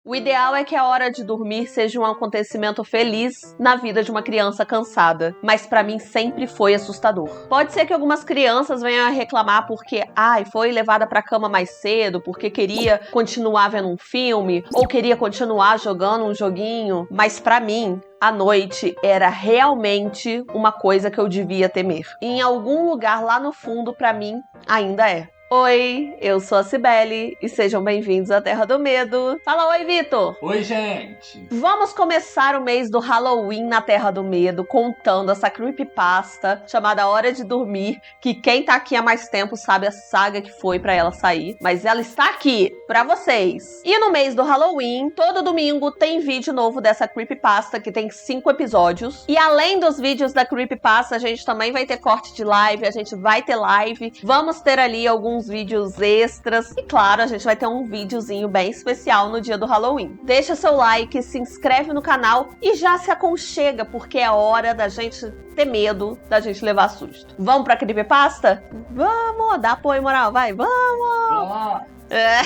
O ideal é que a hora de dormir seja um acontecimento feliz na vida de uma criança cansada, mas pra mim sempre foi assustador. Pode ser que algumas crianças venham a reclamar porque, foi levada pra cama mais cedo, porque queria continuar vendo um filme, ou queria continuar jogando um joguinho, mas pra mim, a noite era realmente uma coisa que eu devia temer. E em algum lugar lá no fundo, pra mim, ainda é. Oi, eu sou a Cibele e sejam bem-vindos à Terra do Medo. Fala oi, Vitor! Oi, gente! Vamos começar o mês do Halloween na Terra do Medo contando essa creepypasta chamada Hora de Dormir, que quem tá aqui há mais tempo sabe a saga que foi pra ela sair, mas ela está aqui pra vocês. E no mês do Halloween, todo domingo tem vídeo novo dessa creepypasta que tem 5 episódios. E além dos vídeos da creepypasta, a gente também vai ter corte de live, a gente vai ter live, vamos ter ali alguns vídeos extras e claro, a gente vai ter um videozinho bem especial no dia do Halloween. Deixa seu like, se inscreve no canal e já se aconchega, porque é hora da gente ter medo, da gente levar susto. Vamos pra creepypasta? Vamos, dá apoio moral, vai, vamos! É.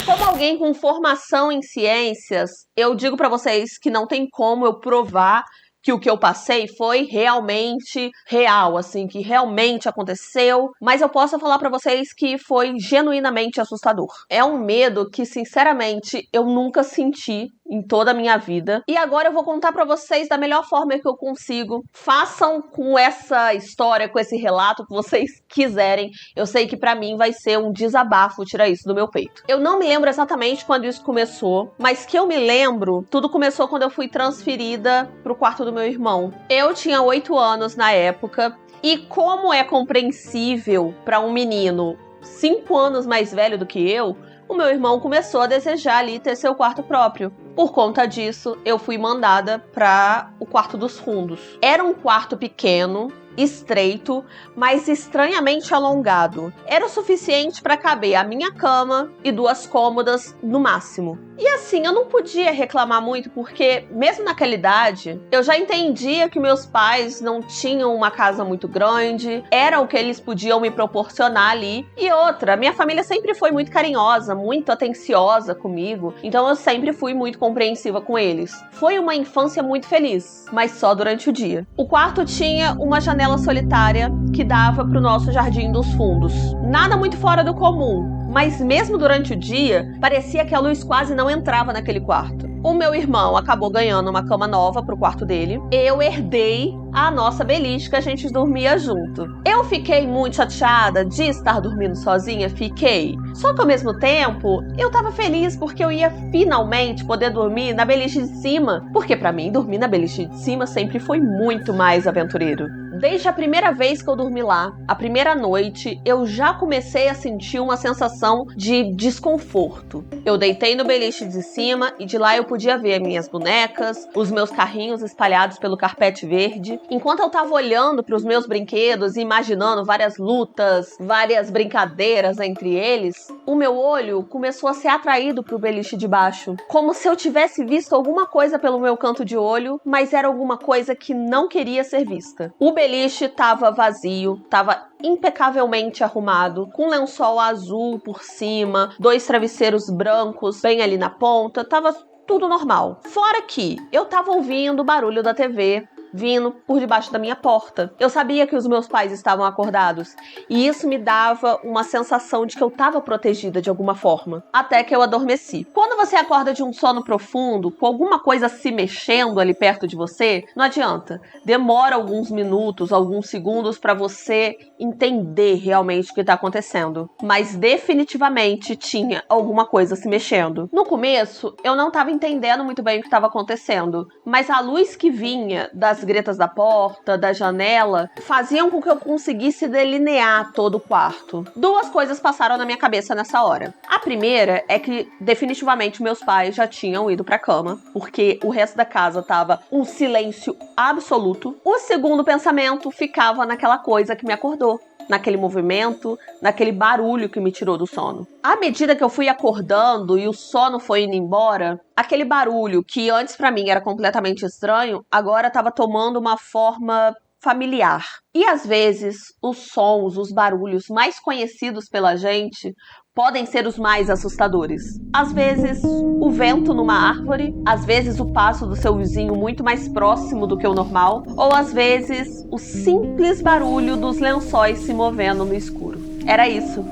Como alguém com formação em ciências, eu digo pra vocês que não tem como eu provar que o que eu passei foi realmente real, assim, que realmente aconteceu, mas eu posso falar pra vocês que foi genuinamente assustador. É um medo que, sinceramente, eu nunca senti em toda a minha vida. E agora eu vou contar pra vocês da melhor forma que eu consigo. Façam com essa história, com esse relato o que vocês quiserem. Eu sei que pra mim vai ser um desabafo tirar isso do meu peito. Eu não me lembro exatamente quando isso começou, mas que eu me lembro, tudo começou quando eu fui transferida pro quarto do meu irmão. Eu tinha 8 anos na época, e como é compreensível pra um menino 5 anos mais velho do que eu, o meu irmão começou a desejar ali ter seu quarto próprio. Por conta disso, eu fui mandada para o quarto dos fundos. Era um quarto pequeno, estreito, mas estranhamente alongado. Era o suficiente para caber a minha cama e 2 cômodas no máximo. E assim, eu não podia reclamar muito porque, mesmo naquela idade, eu já entendia que meus pais não tinham uma casa muito grande, era o que eles podiam me proporcionar ali. E outra, minha família sempre foi muito carinhosa, muito atenciosa comigo, então eu sempre fui muito compreensiva com eles. Foi uma infância muito feliz, mas só durante o dia. O quarto tinha uma janela solitária que dava para o nosso jardim dos fundos. Nada muito fora do comum, mas mesmo durante o dia, parecia que a luz quase não entrava naquele quarto. O meu irmão acabou ganhando uma cama nova pro quarto dele. Eu herdei a nossa beliche que a gente dormia junto. Eu fiquei muito chateada de estar dormindo sozinha, fiquei. Só que ao mesmo tempo, eu tava feliz porque eu ia finalmente poder dormir na beliche de cima. Porque pra mim, dormir na beliche de cima sempre foi muito mais aventureiro. Desde a primeira vez que eu dormi lá, a primeira noite, eu já comecei a sentir uma sensação de desconforto. Eu deitei no beliche de cima e de lá eu podia ver minhas bonecas, os meus carrinhos espalhados pelo carpete verde. Enquanto eu tava olhando para os meus brinquedos e imaginando várias lutas, várias brincadeiras entre eles, o meu olho começou a ser atraído pro beliche de baixo. Como se eu tivesse visto alguma coisa pelo meu canto de olho, mas era alguma coisa que não queria ser vista. O beliche tava vazio, tava impecavelmente arrumado, com lençol azul por cima, 2 travesseiros brancos bem ali na ponta, tava tudo normal. Fora que eu tava ouvindo o barulho da TV vindo por debaixo da minha porta. Eu sabia que os meus pais estavam acordados e isso me dava uma sensação de que eu estava protegida de alguma forma, até que eu adormeci. Quando você acorda de um sono profundo, com alguma coisa se mexendo ali perto de você, não adianta. Demora alguns minutos, alguns segundos para você entender realmente o que está acontecendo. Mas definitivamente tinha alguma coisa se mexendo. No começo, eu não estava entendendo muito bem o que estava acontecendo, mas a luz que vinha das das gretas da porta, da janela, faziam com que eu conseguisse delinear todo o quarto. Duas coisas passaram na minha cabeça nessa hora. A primeira é que definitivamente meus pais já tinham ido pra cama, porque o resto da casa tava um silêncio absoluto. O segundo pensamento ficava naquela coisa que me acordou, naquele movimento, naquele barulho que me tirou do sono. À medida que eu fui acordando e o sono foi indo embora, aquele barulho que antes pra mim era completamente estranho, agora estava tomando uma forma familiar. E às vezes, os sons, os barulhos mais conhecidos pela gente podem ser os mais assustadores. Às vezes, o vento numa árvore, às vezes o passo do seu vizinho muito mais próximo do que o normal, ou às vezes o simples barulho dos lençóis se movendo no escuro. Era isso.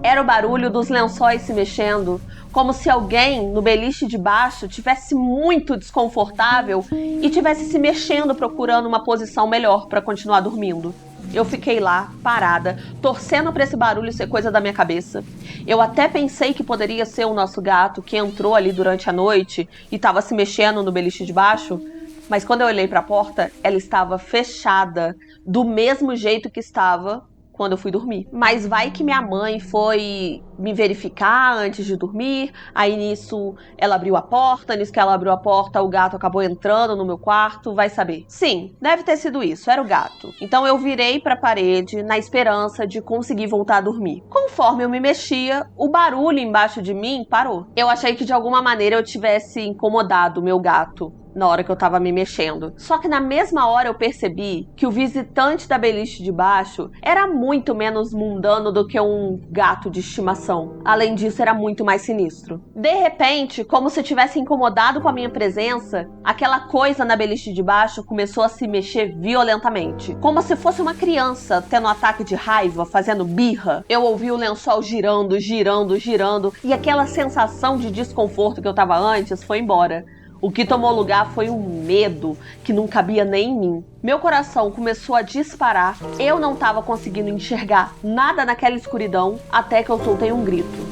Era o barulho dos lençóis se mexendo, como se alguém no beliche de baixo tivesse muito desconfortável e tivesse se mexendo procurando uma posição melhor para continuar dormindo. Eu fiquei lá, parada, torcendo para esse barulho ser coisa da minha cabeça. Eu até pensei que poderia ser o nosso gato que entrou ali durante a noite e estava se mexendo no beliche de baixo, mas quando eu olhei para a porta, ela estava fechada, do mesmo jeito que estava quando eu fui dormir. Mas vai que minha mãe foi me verificar antes de dormir, aí nisso ela abriu a porta, nisso que ela abriu a porta, o gato acabou entrando no meu quarto, vai saber. Sim, deve ter sido isso, era o gato. Então eu virei pra parede na esperança de conseguir voltar a dormir. Conforme eu me mexia, o barulho embaixo de mim parou. Eu achei que de alguma maneira eu tivesse incomodado o meu gato na hora que eu tava me mexendo. Só que na mesma hora eu percebi que o visitante da beliche de baixo era muito menos mundano do que um gato de estimação. Além disso, era muito mais sinistro. De repente, como se tivesse incomodado com a minha presença, aquela coisa na beliche de baixo começou a se mexer violentamente. Como se fosse uma criança tendo um ataque de raiva, fazendo birra. Eu ouvi o lençol girando, girando, girando, e aquela sensação de desconforto que eu tava antes foi embora. O que tomou lugar foi um medo que não cabia nem em mim. Meu coração começou a disparar, eu não estava conseguindo enxergar nada naquela escuridão até que eu soltei um grito.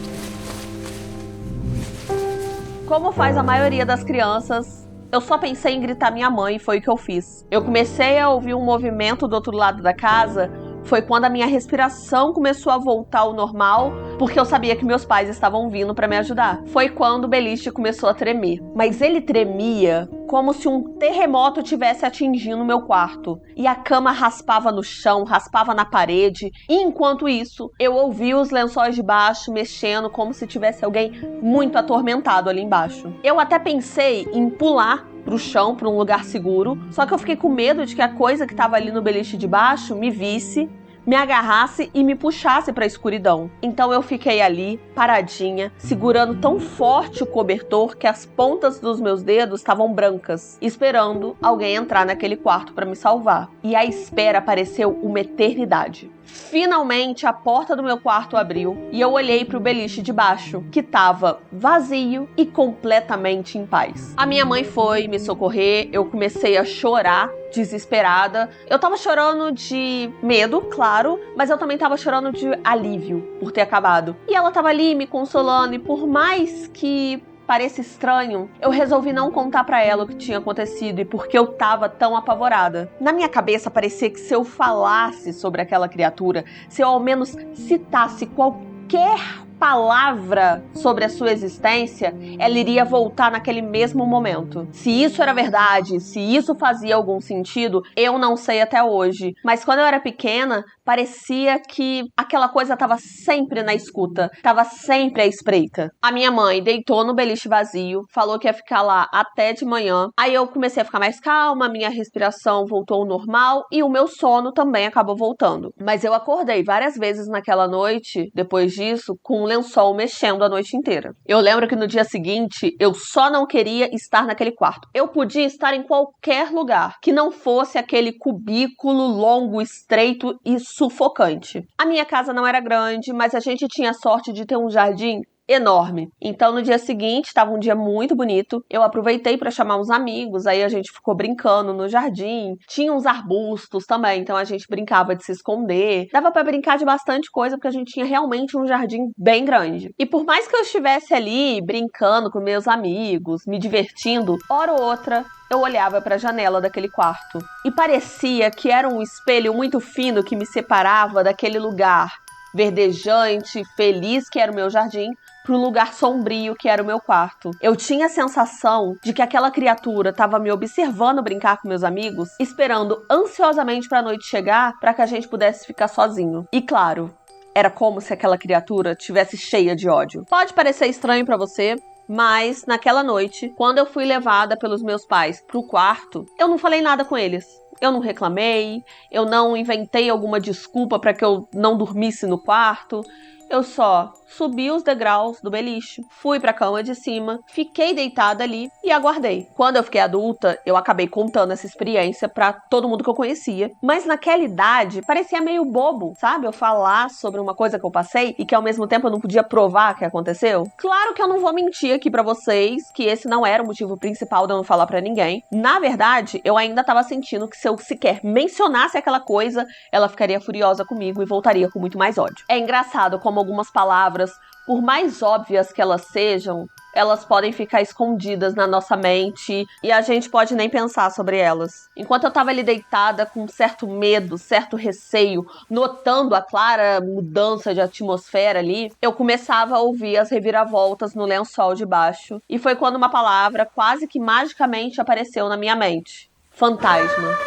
Como faz a maioria das crianças, eu só pensei em gritar minha mãe e foi o que eu fiz. Eu comecei a ouvir um movimento do outro lado da casa. Foi quando a minha respiração começou a voltar ao normal, porque eu sabia que meus pais estavam vindo para me ajudar. Foi quando o beliche começou a tremer. Mas ele tremia como se um terremoto tivesse atingindo o meu quarto. E a cama raspava no chão, raspava na parede. E enquanto isso, eu ouvia os lençóis de baixo mexendo como se tivesse alguém muito atormentado ali embaixo. Eu até pensei em pular pro chão, pra um lugar seguro. Só que eu fiquei com medo de que a coisa que tava ali no beliche de baixo me visse, me agarrasse e me puxasse para a escuridão. Então eu fiquei ali, paradinha, segurando tão forte o cobertor que as pontas dos meus dedos estavam brancas, esperando alguém entrar naquele quarto para me salvar. E a espera pareceu uma eternidade. Finalmente a porta do meu quarto abriu e eu olhei para o beliche de baixo, que estava vazio e completamente em paz. A minha mãe foi me socorrer, eu comecei a chorar, desesperada. Eu tava chorando de medo, claro, mas eu também tava chorando de alívio por ter acabado. E ela tava ali me consolando, e por mais que pareça estranho, eu resolvi não contar pra ela o que tinha acontecido e porque eu tava tão apavorada. Na minha cabeça parecia que se eu falasse sobre aquela criatura, se eu ao menos citasse qualquer palavra sobre a sua existência, ela iria voltar naquele mesmo momento. Se isso era verdade, se isso fazia algum sentido, eu não sei até hoje. Mas quando eu era pequena, parecia que aquela coisa estava sempre na escuta, estava sempre à espreita. A minha mãe deitou no beliche vazio, falou que ia ficar lá até de manhã. Aí eu comecei a ficar mais calma, minha respiração voltou ao normal e o meu sono também acabou voltando. Mas eu acordei várias vezes naquela noite, depois disso, com um lençol mexendo a noite inteira. Eu lembro que no dia seguinte, eu só não queria estar naquele quarto. Eu podia estar em qualquer lugar que não fosse aquele cubículo longo, estreito e sufocante. A minha casa não era grande, mas a gente tinha sorte de ter um jardim enorme. Então, no dia seguinte, estava um dia muito bonito. Eu aproveitei para chamar uns amigos, aí a gente ficou brincando no jardim. Tinha uns arbustos também, então a gente brincava de se esconder. Dava para brincar de bastante coisa, porque a gente tinha realmente um jardim bem grande. E por mais que eu estivesse ali brincando com meus amigos, me divertindo, hora ou outra, eu olhava para a janela daquele quarto e parecia que era um espelho muito fino que me separava daquele lugar verdejante, feliz que era o meu jardim, para um lugar sombrio que era o meu quarto. Eu tinha a sensação de que aquela criatura estava me observando brincar com meus amigos, esperando ansiosamente para a noite chegar para que a gente pudesse ficar sozinho. E claro, era como se aquela criatura tivesse cheia de ódio. Pode parecer estranho para você, mas naquela noite, quando eu fui levada pelos meus pais pro quarto, eu não falei nada com eles. Eu não reclamei, eu não inventei alguma desculpa para que eu não dormisse no quarto. Eu só subi os degraus do beliche, fui pra cama de cima, fiquei deitada ali e aguardei. Quando eu fiquei adulta, eu acabei contando essa experiência pra todo mundo que eu conhecia. Mas naquela idade, parecia meio bobo, sabe? Eu falar sobre uma coisa que eu passei e que ao mesmo tempo eu não podia provar que aconteceu. Claro que eu não vou mentir aqui pra vocês que esse não era o motivo principal de eu não falar pra ninguém. Na verdade, eu ainda tava sentindo que se eu sequer mencionasse aquela coisa, ela ficaria furiosa comigo e voltaria com muito mais ódio. É engraçado como algumas palavras, por mais óbvias que elas sejam, elas podem ficar escondidas na nossa mente e a gente pode nem pensar sobre elas. Enquanto eu tava ali deitada com certo medo, certo receio, notando a clara mudança de atmosfera ali, eu começava a ouvir as reviravoltas no lençol de baixo. E foi quando uma palavra quase que magicamente apareceu na minha mente: fantasma.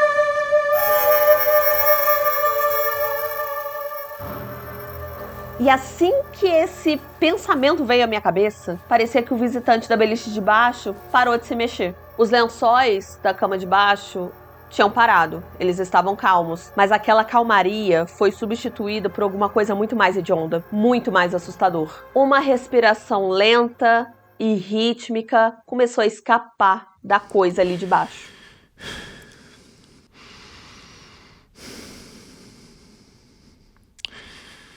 E assim que esse pensamento veio à minha cabeça, parecia que o visitante da beliche de baixo parou de se mexer. Os lençóis da cama de baixo tinham parado, eles estavam calmos, mas aquela calmaria foi substituída por alguma coisa muito mais hedionda, muito mais assustador. Uma respiração lenta e rítmica começou a escapar da coisa ali de baixo.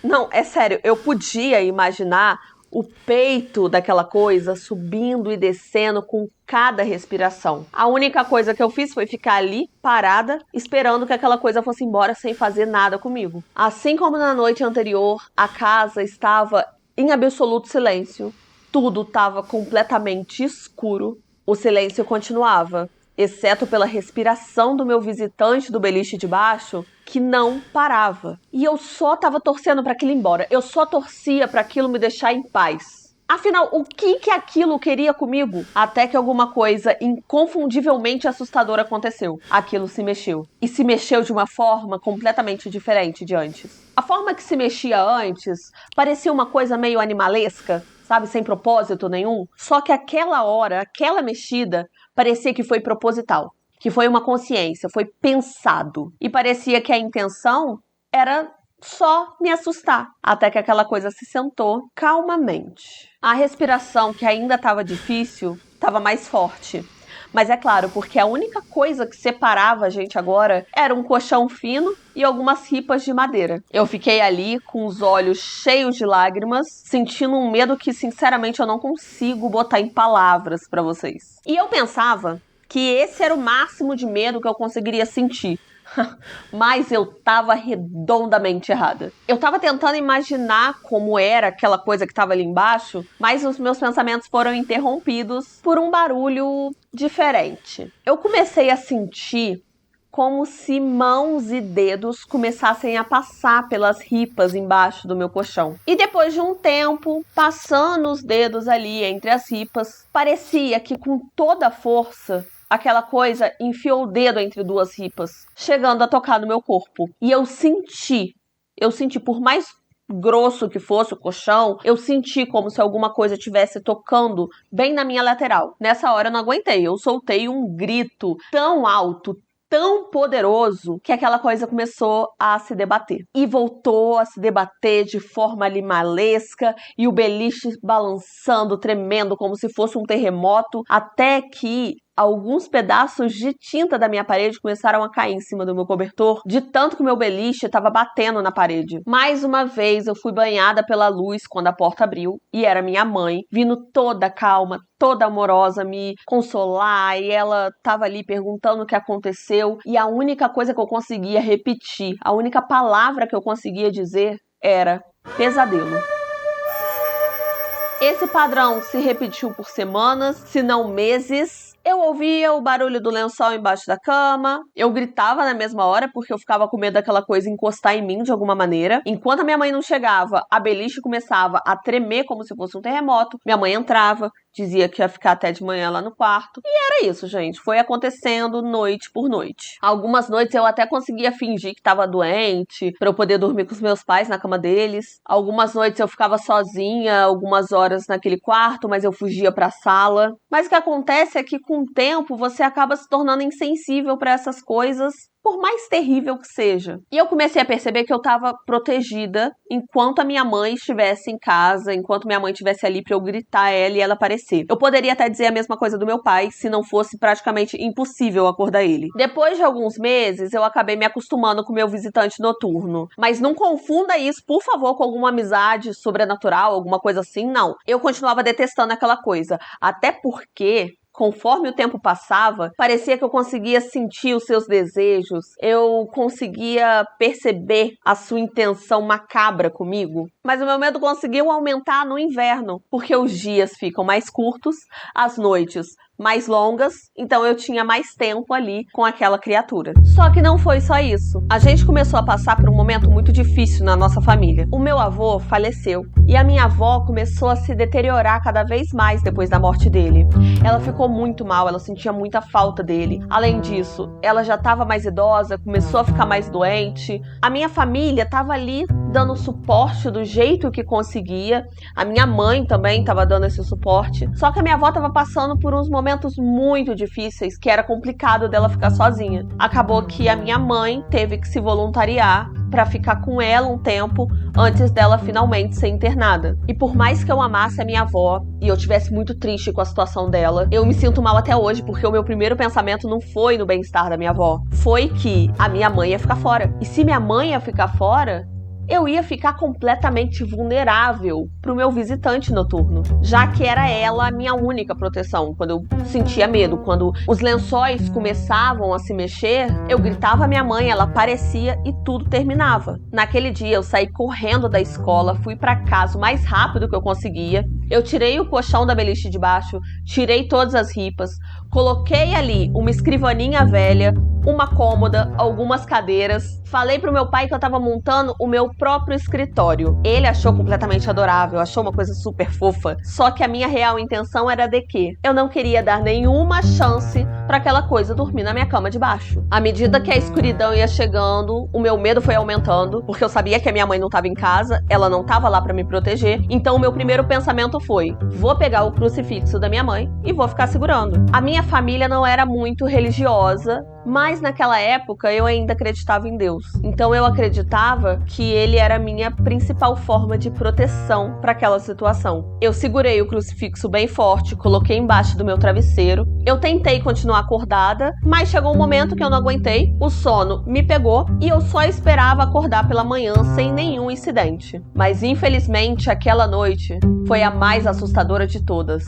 Não, é sério, eu podia imaginar o peito daquela coisa subindo e descendo com cada respiração. A única coisa que eu fiz foi ficar ali, parada, esperando que aquela coisa fosse embora sem fazer nada comigo. Assim como na noite anterior, a casa estava em absoluto silêncio. Tudo estava completamente escuro. O silêncio continuava, exceto pela respiração do meu visitante do beliche de baixo, que não parava. E eu só tava torcendo para aquilo ir embora. Eu só torcia para aquilo me deixar em paz. Afinal, o que aquilo queria comigo? Até que alguma coisa inconfundivelmente assustadora aconteceu. Aquilo se mexeu. E se mexeu de uma forma completamente diferente de antes. A forma que se mexia antes parecia uma coisa meio animalesca, sabe? Sem propósito nenhum. Só que aquela hora, aquela mexida, parecia que foi proposital, que foi uma consciência, foi pensado. E parecia que a intenção era só me assustar, até que aquela coisa se sentou calmamente. A respiração, que ainda estava difícil, estava mais forte. Mas é claro, porque a única coisa que separava a gente agora era um colchão fino e algumas ripas de madeira. Eu fiquei ali com os olhos cheios de lágrimas, sentindo um medo que, sinceramente, eu não consigo botar em palavras pra vocês. E eu pensava que esse era o máximo de medo que eu conseguiria sentir. Mas eu tava redondamente errada. Eu tava tentando imaginar como era aquela coisa que tava ali embaixo, mas os meus pensamentos foram interrompidos por um barulho diferente. Eu comecei a sentir como se mãos e dedos começassem a passar pelas ripas embaixo do meu colchão. E depois de um tempo, passando os dedos ali entre as ripas, parecia que com toda a força aquela coisa enfiou o dedo entre duas ripas, chegando a tocar no meu corpo. E eu senti, por mais grosso que fosse o colchão, eu senti como se alguma coisa estivesse tocando bem na minha lateral. Nessa hora eu não aguentei, eu soltei um grito tão alto, tão poderoso, que aquela coisa começou a se debater. E voltou a se debater de forma animalesca, e o beliche balançando, tremendo, como se fosse um terremoto, até que alguns pedaços de tinta da minha parede começaram a cair em cima do meu cobertor, de tanto que o meu beliche estava batendo na parede. Mais uma vez eu fui banhada pela luz quando a porta abriu, e era minha mãe, vindo toda calma, toda amorosa, me consolar, e ela tava ali perguntando o que aconteceu, e a única coisa que eu conseguia repetir, a única palavra que eu conseguia dizer era pesadelo. Esse padrão se repetiu por semanas, se não meses. Eu ouvia o barulho do lençol embaixo da cama, eu gritava na mesma hora porque eu ficava com medo daquela coisa encostar em mim de alguma maneira. Enquanto a minha mãe não chegava, a beliche começava a tremer como se fosse um terremoto. Minha mãe entrava, dizia que ia ficar até de manhã lá no quarto. E era isso, gente. Foi acontecendo noite por noite. Algumas noites eu até conseguia fingir que estava doente, pra eu poder dormir com os meus pais na cama deles. Algumas noites eu ficava sozinha, algumas horas naquele quarto, mas eu fugia pra sala. Mas o que acontece é que com o tempo você acaba se tornando insensível pra essas coisas, por mais terrível que seja. E eu comecei a perceber que eu estava protegida enquanto a minha mãe estivesse em casa, enquanto minha mãe estivesse ali para eu gritar ela e ela aparecer. Eu poderia até dizer a mesma coisa do meu pai, se não fosse praticamente impossível acordar ele. Depois de alguns meses, eu acabei me acostumando com o meu visitante noturno. Mas não confunda isso, por favor, com alguma amizade sobrenatural, alguma coisa assim, não. Eu continuava detestando aquela coisa. Até porque, conforme o tempo passava, parecia que eu conseguia sentir os seus desejos, eu conseguia perceber a sua intenção macabra comigo. Mas o meu medo conseguiu aumentar no inverno, porque os dias ficam mais curtos, as noites mais longas, então eu tinha mais tempo ali com aquela criatura. Só que não foi só isso. A gente começou a passar por um momento muito difícil na nossa família. O meu avô faleceu e a minha avó começou a se deteriorar cada vez mais depois da morte dele. Ela ficou muito mal, ela sentia muita falta dele. Além disso, ela já estava mais idosa, começou a ficar mais doente. A minha família estava ali dando suporte do jeito que conseguia. A minha mãe também estava dando esse suporte. Só que a minha avó estava passando por uns momentos muito difíceis, que era complicado dela ficar sozinha. Acabou que a minha mãe teve que se voluntariar para ficar com ela um tempo antes dela finalmente ser internada. E por mais que eu amasse a minha avó e eu tivesse muito triste com a situação dela, eu me sinto mal até hoje porque o meu primeiro pensamento não foi no bem-estar da minha avó. Foi que a minha mãe ia ficar fora. E se minha mãe ia ficar fora, eu ia ficar completamente vulnerável pro meu visitante noturno, já que era ela a minha única proteção. Quando eu sentia medo, quando os lençóis começavam a se mexer, eu gritava a minha mãe, ela aparecia e tudo terminava. Naquele dia eu saí correndo da escola, fui pra casa o mais rápido que eu conseguia. Eu tirei o colchão da beliche de baixo, tirei todas as ripas, coloquei ali uma escrivaninha velha, uma cômoda, algumas cadeiras. Falei pro meu pai que eu tava montando o meu próprio escritório. Ele achou completamente adorável, achou uma coisa super fofa. Só que a minha real intenção era de que eu não queria dar nenhuma chance pra aquela coisa dormir na minha cama de baixo. À medida que a escuridão ia chegando, o meu medo foi aumentando, porque eu sabia que a minha mãe não tava em casa, ela não tava lá pra me proteger. Então o meu primeiro pensamento foi: vou pegar o crucifixo da minha mãe e vou ficar segurando. A minha família não era muito religiosa, mas naquela época eu ainda acreditava em Deus. Então eu acreditava que ele era a minha principal forma de proteção para aquela situação. Eu segurei o crucifixo bem forte, coloquei embaixo do meu travesseiro. Eu tentei continuar acordada, mas chegou um momento que eu não aguentei, o sono me pegou e eu só esperava acordar pela manhã sem nenhum incidente. Mas infelizmente aquela noite foi a mais assustadora de todas.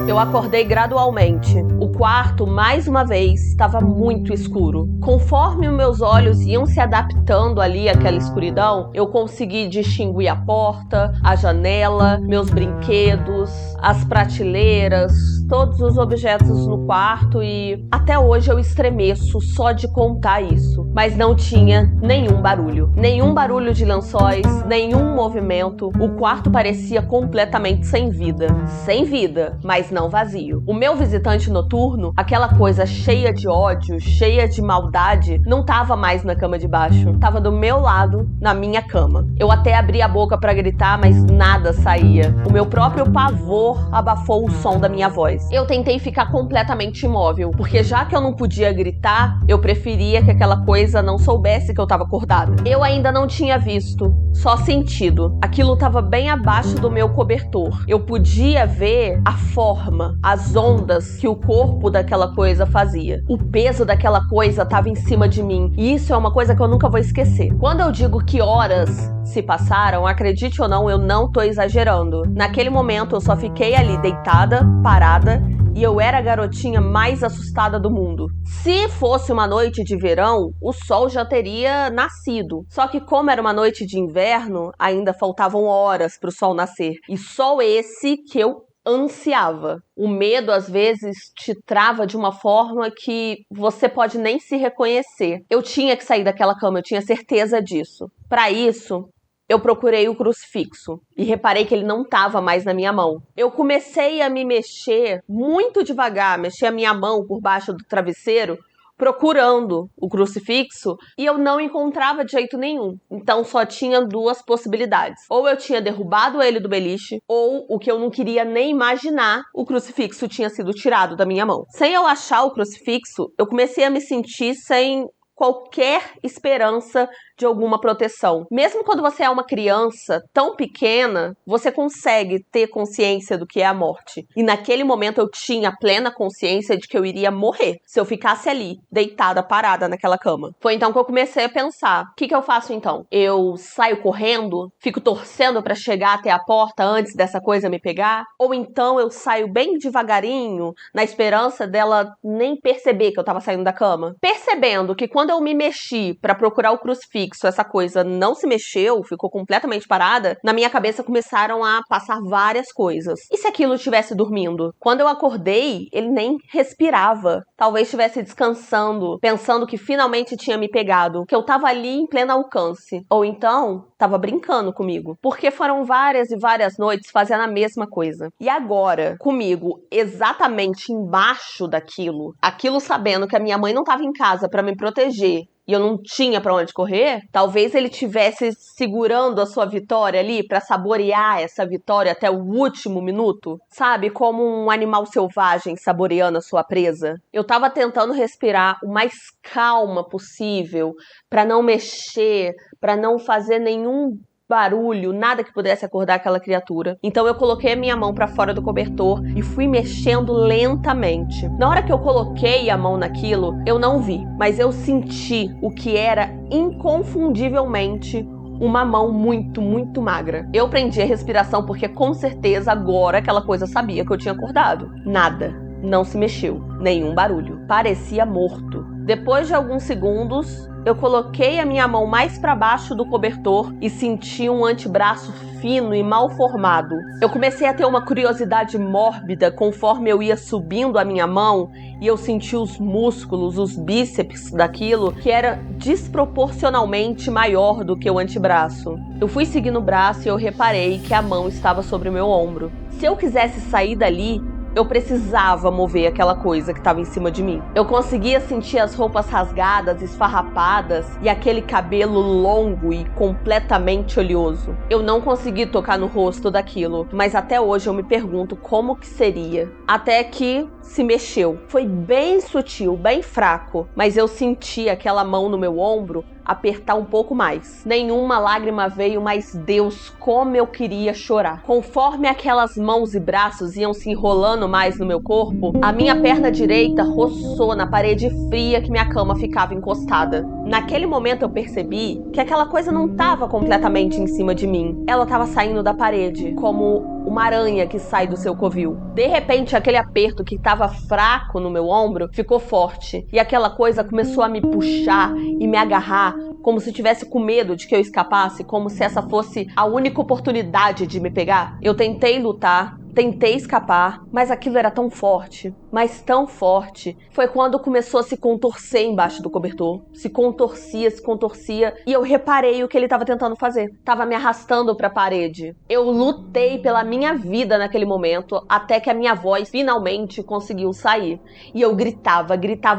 Eu acordei gradualmente. O quarto, mais uma vez, estava muito escuro. Conforme os meus olhos iam se adaptando ali àquela escuridão, eu consegui distinguir a porta, a janela, meus brinquedos, as prateleiras, todos os objetos no quarto e até hoje eu estremeço só de contar isso. Mas não tinha nenhum barulho. Nenhum barulho de lençóis, nenhum movimento. O quarto parecia completamente sem vida. Sem vida, mas não vazio. O meu visitante noturno noturno, aquela coisa cheia de ódio, cheia de maldade, não tava mais na cama de baixo. Tava do meu lado, na minha cama. Eu até abri a boca pra gritar, mas nada saía. O meu próprio pavor abafou o som da minha voz. Eu tentei ficar completamente imóvel, porque já que eu não podia gritar, eu preferia que aquela coisa não soubesse que eu tava acordada. Eu ainda não tinha visto, só sentido. Aquilo tava bem abaixo do meu cobertor. Eu podia ver a forma, as ondas que o corpo daquela coisa fazia. O peso daquela coisa tava em cima de mim. E isso é uma coisa que eu nunca vou esquecer. Quando eu digo que horas se passaram, acredite ou não, eu não tô exagerando. Naquele momento eu só fiquei ali deitada, parada, e eu era a garotinha mais assustada do mundo. Se fosse uma noite de verão, o sol já teria nascido. Só que como era uma noite de inverno, ainda faltavam horas para o sol nascer. E só esse que eu ansiava. O medo às vezes te trava de uma forma que você pode nem se reconhecer. Eu tinha que sair daquela cama, eu tinha certeza disso. Para isso, eu procurei o crucifixo e reparei que ele não estava mais na minha mão. Eu comecei a me mexer muito devagar, mexer a minha mão por baixo do travesseiro, procurando o crucifixo, e eu não encontrava de jeito nenhum. Então só tinha duas possibilidades. Ou eu tinha derrubado ele do beliche, ou o que eu não queria nem imaginar, o crucifixo tinha sido tirado da minha mão. Sem eu achar o crucifixo, eu comecei a me sentir sem qualquer esperança de alguma proteção. Mesmo quando você é uma criança tão pequena, você consegue ter consciência do que é a morte. E naquele momento eu tinha plena consciência de que eu iria morrer se eu ficasse ali, deitada, parada naquela cama. Foi então que eu comecei a pensar, o que eu faço então? Eu saio correndo? Fico torcendo para chegar até a porta antes dessa coisa me pegar? Ou então eu saio bem devagarinho, na esperança dela nem perceber que eu tava saindo da cama? Percebendo que quando eu me mexi para procurar o crucifixo, essa coisa não se mexeu, ficou completamente parada, na minha cabeça começaram a passar várias coisas. E se aquilo estivesse dormindo? Quando eu acordei, ele nem respirava. Talvez estivesse descansando, pensando que finalmente tinha me pegado, que eu tava ali em pleno alcance. Ou então, tava brincando comigo. Porque foram várias e várias noites fazendo a mesma coisa. E agora, comigo, exatamente embaixo daquilo, aquilo sabendo que a minha mãe não tava em casa pra me proteger, e eu não tinha pra onde correr, talvez ele tivesse segurando a sua vitória ali pra saborear essa vitória até o último minuto, sabe? Como um animal selvagem saboreando a sua presa. Eu tava tentando respirar o mais calma possível pra não mexer, pra não fazer nenhum barulho, nada que pudesse acordar aquela criatura. Então eu coloquei a minha mão pra fora do cobertor e fui mexendo lentamente. Na hora que eu coloquei a mão naquilo, eu não vi, mas eu senti o que era inconfundivelmente uma mão muito, muito magra. Eu prendi a respiração porque com certeza agora aquela coisa sabia que eu tinha acordado. Nada. Não se mexeu. Nenhum barulho. Parecia morto. Depois de alguns segundos, eu coloquei a minha mão mais para baixo do cobertor e senti um antebraço fino e mal formado. Eu comecei a ter uma curiosidade mórbida conforme eu ia subindo a minha mão e eu senti os músculos, os bíceps daquilo que era desproporcionalmente maior do que o antebraço. Eu fui seguindo o braço e eu reparei que a mão estava sobre o meu ombro. Se eu quisesse sair dali, eu precisava mover aquela coisa que estava em cima de mim. Eu conseguia sentir as roupas rasgadas, esfarrapadas e aquele cabelo longo e completamente oleoso. Eu não consegui tocar no rosto daquilo, mas até hoje eu me pergunto como que seria. Até que se mexeu. Foi bem sutil, bem fraco, mas eu senti aquela mão no meu ombro apertar um pouco mais. Nenhuma lágrima veio, mas Deus, como eu queria chorar. Conforme aquelas mãos e braços iam se enrolando mais no meu corpo, a minha perna direita roçou na parede fria que minha cama ficava encostada. Naquele momento eu percebi que aquela coisa não estava completamente em cima de mim. Ela estava saindo da parede, como uma aranha que sai do seu covil. De repente, aquele aperto que estava fraco no meu ombro ficou forte. E aquela coisa começou a me puxar e me agarrar, como se tivesse com medo de que eu escapasse, como se essa fosse a única oportunidade de me pegar. Eu tentei lutar, tentei escapar, mas aquilo era tão forte. mas tão forte, foi quando começou a se contorcer embaixo do cobertor. Se contorcia, e eu reparei o que ele estava tentando fazer. Tava me arrastando para a parede. Eu lutei pela minha vida naquele momento, até que a minha voz finalmente conseguiu sair. E eu gritava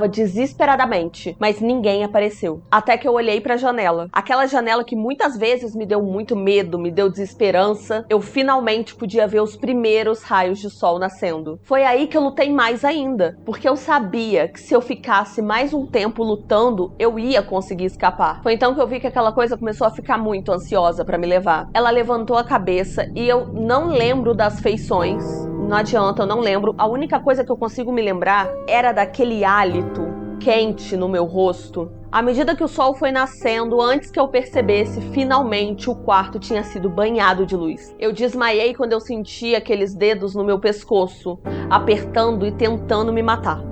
desesperadamente, mas ninguém apareceu. Até que eu olhei para a janela. Aquela janela que muitas vezes me deu muito medo, me deu desesperança. Eu finalmente podia ver os primeiros raios de sol nascendo. Foi aí que eu lutei mais ainda, porque eu sabia que se eu ficasse mais um tempo lutando, eu ia conseguir escapar. Foi então que eu vi que aquela coisa começou a ficar muito ansiosa para me levar. Ela levantou a cabeça e eu não lembro das feições. Não adianta, eu não lembro. A única coisa que eu consigo me lembrar era daquele hálito quente no meu rosto. À medida que o sol foi nascendo, antes que eu percebesse, finalmente o quarto tinha sido banhado de luz. Eu desmaiei quando eu senti aqueles dedos no meu pescoço, apertando e tentando me matar.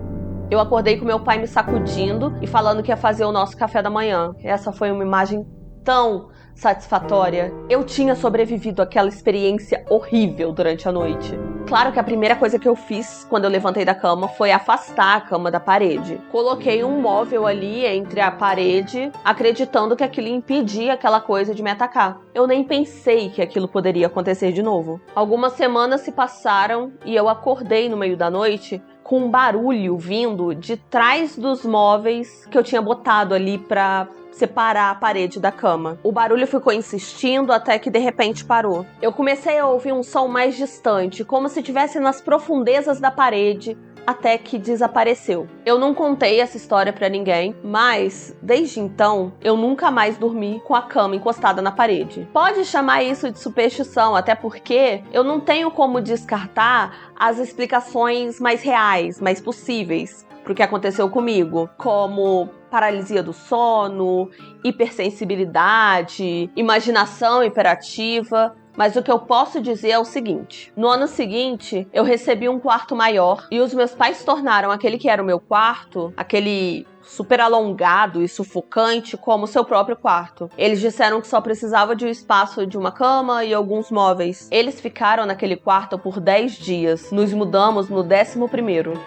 Eu acordei com meu pai me sacudindo e falando que ia fazer o nosso café da manhã. Essa foi uma imagem tão satisfatória. Eu tinha sobrevivido àquela experiência horrível durante a noite. Claro que a primeira coisa que eu fiz quando eu levantei da cama foi afastar a cama da parede. Coloquei um móvel ali entre a parede, acreditando que aquilo impedia aquela coisa de me atacar. Eu nem pensei que aquilo poderia acontecer de novo. Algumas semanas se passaram e eu acordei no meio da noite com um barulho vindo de trás dos móveis que eu tinha botado ali pra separar a parede da cama. O barulho ficou insistindo até que de repente parou. Eu comecei a ouvir um som mais distante, como se estivesse nas profundezas da parede, até que desapareceu. Eu não contei essa história pra ninguém, mas desde então eu nunca mais dormi com a cama encostada na parede. Pode chamar isso de superstição, até porque eu não tenho como descartar as explicações mais reais, mais possíveis pro que aconteceu comigo, como paralisia do sono, hipersensibilidade, imaginação hiperativa. Mas o que eu posso dizer é o seguinte: no ano seguinte, eu recebi um quarto maior e os meus pais tornaram aquele que era o meu quarto, aquele super alongado e sufocante, como seu próprio quarto. Eles disseram que só precisava de um espaço de uma cama e alguns móveis. Eles ficaram naquele quarto por 10 dias. Nos mudamos no 11º.